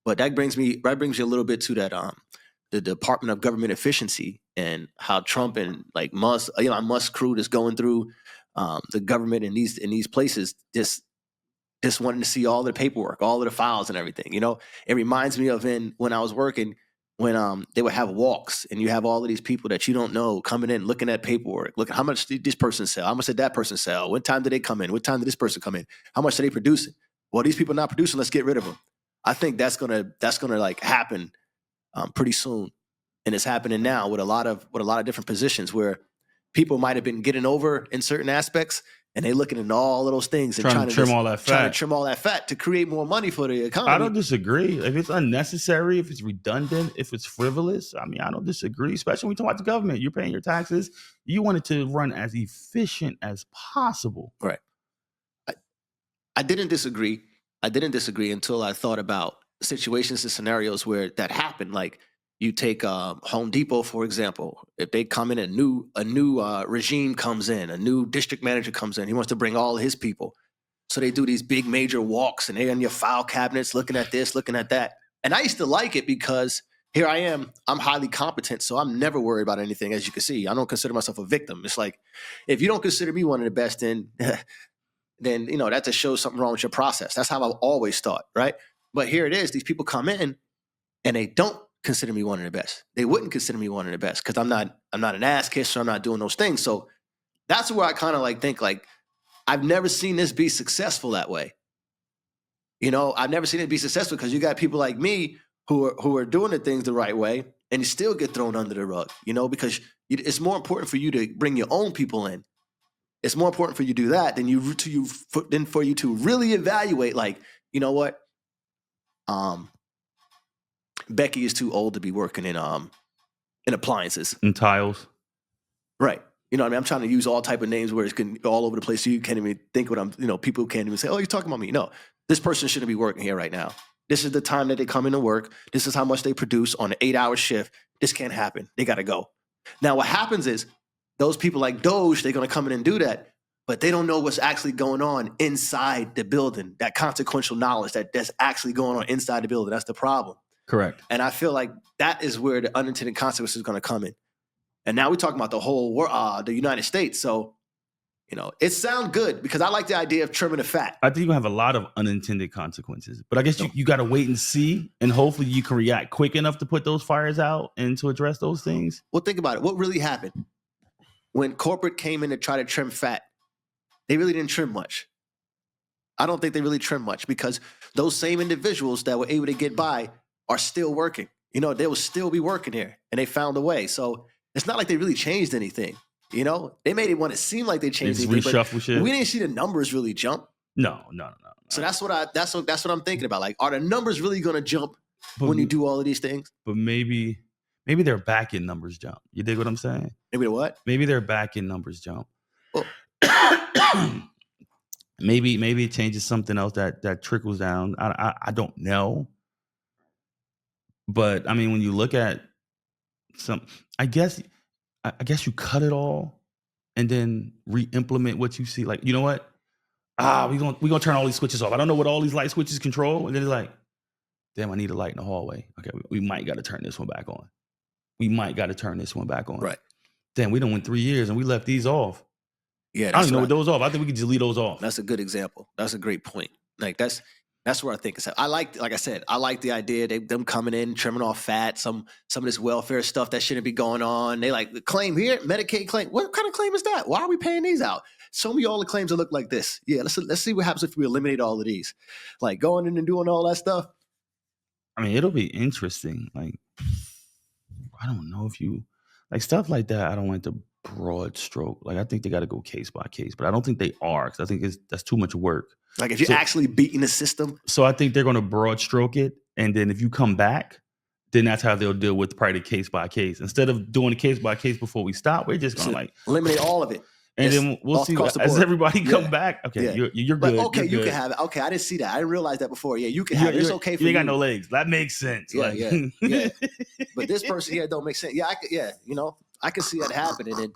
But that brings me a little bit to that the Department of Government Efficiency and how Trump and like Musk, Musk crew is going through the government in these places, just wanting to see all the paperwork, all of the files and everything. It reminds me of when I was working, when they would have walks and you have all of these people that you don't know coming in, looking at paperwork, look how much did this person sell, how much did that person sell, what time did they come in, what time did this person come in, how much are they producing? Well, these people are not producing, let's get rid of them. I think that's gonna like happen pretty soon, and it's happening now with a lot of different positions where people might have been getting over in certain aspects, and they looking at all of those things and trying to trim all that fat to create more money for the economy. I don't disagree. If it's unnecessary, if it's redundant, if it's frivolous, I mean, I don't disagree. Especially when we talk about the government, you're paying your taxes. You want it to run as efficient as possible. Right. I didn't disagree. Until I thought about situations and scenarios where that happened. Like you take Home Depot, for example. If they come in, a new regime comes in, a new district manager comes in, he wants to bring all his people. So they do these big major walks and they're in your file cabinets looking at this, looking at that. And I used to like it because here I am, I'm highly competent, so I'm never worried about anything, as you can see. I don't consider myself a victim. It's like, if you don't consider me one of the best, then that just shows something wrong with your process. That's how I've always thought, right? But here it is, these people come in and they don't consider me one of the best. They wouldn't consider me one of the best because I'm not an ass kisser, I'm not doing those things. So that's where I kind of like think like, I've never seen this be successful that way. I've never seen it be successful because you got people like me who are doing the things the right way and you still get thrown under the rug, because it's more important for you to bring your own people in. It's more important for you to do that than for you to really evaluate, like, you know what? Becky is too old to be working in appliances. And tiles. Right. You know what I mean? I'm trying to use all type of names where it's all over the place so you can't even think what I'm, people can't even say, oh, you're talking about me. No, this person shouldn't be working here right now. This is the time that they come into work. This is how much they produce on an 8-hour shift. This can't happen. They got to go. Now, what happens is those people like Doge, they're going to come in and do that, but they don't know what's actually going on inside the building, that consequential knowledge that's actually going on inside the building. That's the problem. Correct. And I feel like that is where the unintended consequences is going to come in. And now we're talking about the whole world, the United States. So, it sounds good because I like the idea of trimming the fat. I think you're going to have a lot of unintended consequences. But I guess you got to wait and see. And hopefully you can react quick enough to put those fires out and to address those things. Well, think about it. What really happened? When corporate came in to try to trim fat, they really didn't trim much. I don't think they really trimmed much because those same individuals that were able to get by are still working. They will still be working here and they found a way. So it's not like they really changed anything. They made it want to seem like they changed anything, but shit. We didn't see the numbers really jump. No. So that's what I'm thinking about. Like, are the numbers really going to jump when you do all of these things? But maybe their back end numbers jump. You dig what I'm saying? Maybe the what? Maybe their back end numbers jump. Well, maybe it changes something else that trickles down. I don't know. But I mean, when you look at I guess you cut it all and then re-implement what you see. Like, you know what? We're gonna turn all these switches off. I don't know what all these light switches control. And then it's like, damn, I need a light in the hallway. Okay, we might got to turn this one back on. Right. Damn, we done went 3 years and we left these off. Yeah, I don't even know what those off. I think we could just leave those off. That's a good example. That's a great point. Like that's where I think it's at. Like I said, I like the idea them coming in, trimming off fat, some of this welfare stuff that shouldn't be going on. They like the claim here, Medicaid claim. What kind of claim is that? Why are we paying these out? Show me all the claims that look like this. Yeah, let's see what happens if we eliminate all of these. Like going in and doing all that stuff. I mean, it'll be interesting. Like, I don't know if you like stuff like that. I don't like the broad stroke. Like, I think they got to go case by case, but I don't think they are because I think that's too much work. Like if you're actually beating the system. So I think they're going to broad stroke it. And then if you come back, then that's how they'll deal with probably the case by case. Instead of doing the case by case before we stop, we're just going to like eliminate all of it. And then we'll see as everybody come back. Okay, you're good. But okay, you can have it. Okay, I didn't see that. I didn't realize that before. Yeah, you can have it. It's okay for you. You ain't got no legs. That makes sense. Yeah. But this person, don't make sense. Yeah, I can see that happening. And